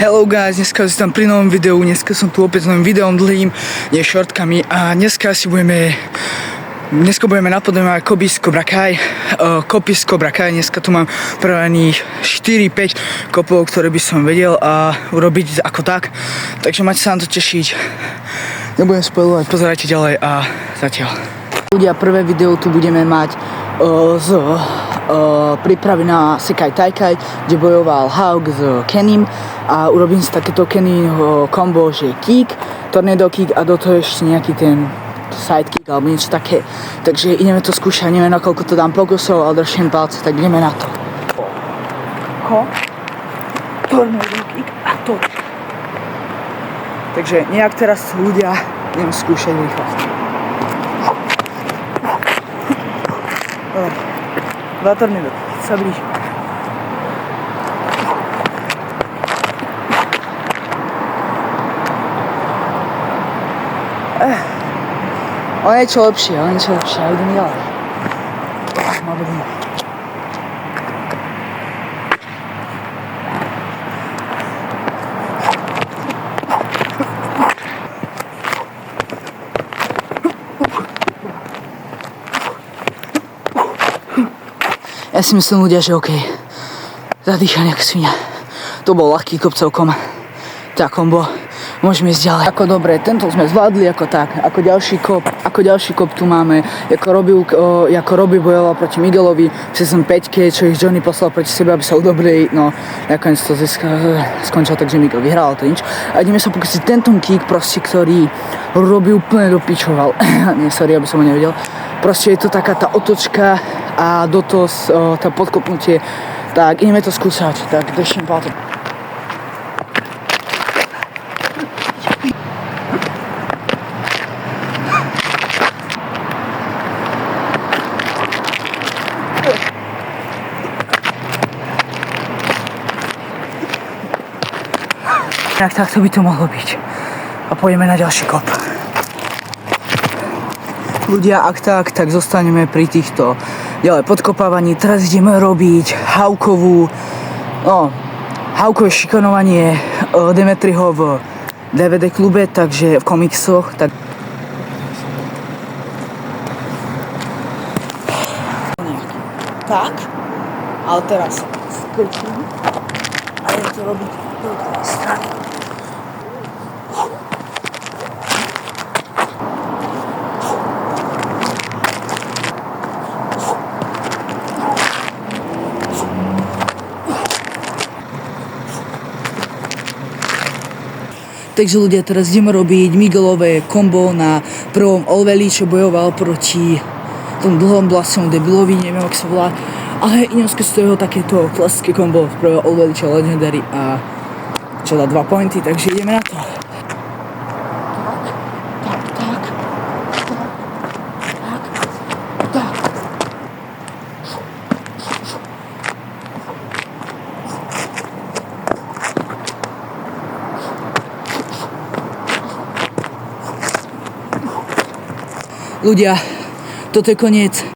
Hello guys, dneska si tam pri novom videu, dneska som tu opäť s novým videom dlhým, nie shortkami a dneska budeme napodobňovať kopy z Cobra Kai. Dneska tu mám pravených 4-5 kopov, ktoré by som vedel urobiť ako tak, takže máte sa na to tešiť. Nebudem spoilovať, pozerajte ďalej a zatiaľ. Ľudia, prvé video tu budeme mať z prípravy na Sekai Taikai, kde bojoval Hawk s Kenym a urobím si takéto Kenyho kombo, že kick, tornado kick a do toho ešte nejaký ten sidekick alebo niečo také. Takže ideme to skúšať, neviem nakoľko to dám pokusov, ale držím palce, tak ideme na to. Tornado kick a to. Takže nejak teraz ľudia idem skúšať rýchlo. Dobre. 2 tornado, sa blíži. O niečo lepšie, ale idem ďalej. Má dobrý. Ja si myslím, ľudia, že okej. Zadýcha nejak svinia. To bol ľahký kop celkom. Tá kombo. Môžeme ísť ďalej. Ako dobre, tento sme zvládli ako tak. Ako ďalší kop tu máme. Ako Robbie bojoval proti Miguelovi v Season 5, čo ich Johnny poslal proti sebe, aby sa udobrili. No, nakoniec to skončil tak, že Miguel vyhral, to nič. A ideme sa pokúsiť tento kick, proste, ktorý Robbie úplne dopičoval. Nie, sorry, aby som ho nevedel. Proste je to taká tá otočka a do toho tá podkopnutie. Tak, ideme to skúsať. Tak, držím palce. Tak to by to mohlo byť. A pôjdeme na ďalší kop. Ľudia, ak tak zostaneme pri týchto ďalej podkopávaní. Teraz ideme robiť Hawkové šikanovanie Demetriho v DVD klube, takže v komiksoch. Tak, ale teraz skrčím a idem to robiť do druhej strany. Takže ľudia, teraz ideme robiť Miguelové kombo na prvom Olveli, čo bojoval proti tomu dlhom blasom debilovi, neviem, ako sa volá. Ale idem skúsiť jeho takéto klasické kombo v prvého Olveli, čo Legendary a čo dá 2 pointy, takže ideme na to. Ľudia, toto je koniec.